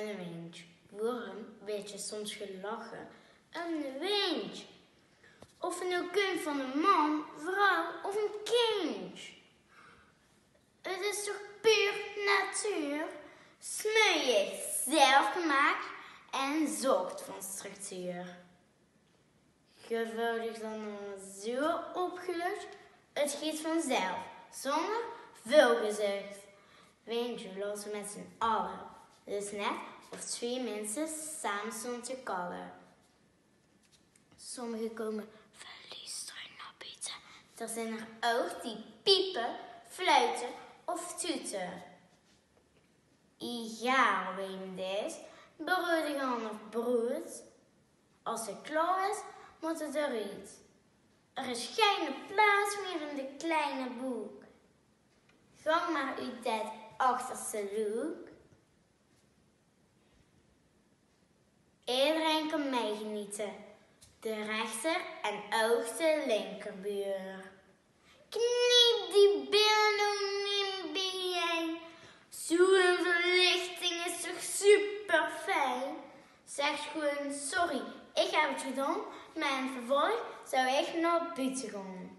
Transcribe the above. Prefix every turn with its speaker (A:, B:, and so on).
A: een windje. Waarom weet je soms gelachen? Een windje. Of je nou kunt van een man, vrouw of een kind. Het is toch puur natuur? Smeuïg, zelf gemaakt en zorgt van structuur. Geweldig dan zo opgelucht, het giet vanzelf, zonder veel gezicht. Windje lossen met z'n allen, dus net of twee mensen samen stonden te kallen. Sommigen komen verliefd naar buiten. Er zijn er ook die piepen, fluiten of toeten. Egal wem dit, broedig aan of broed. Als het klaar is, moet het eruit. Er is geen plaats meer in de kleine boek. Gang maar uit dat achterste look. Iedereen kan meegenieten. De rechter en ook de linkerbuur. Kniep die billen nog niet bijeen. Zo'n verlichting is toch super fijn. Zeg gewoon sorry, ik heb het gedaan. Maar in vervolg zou ik naar buiten gaan.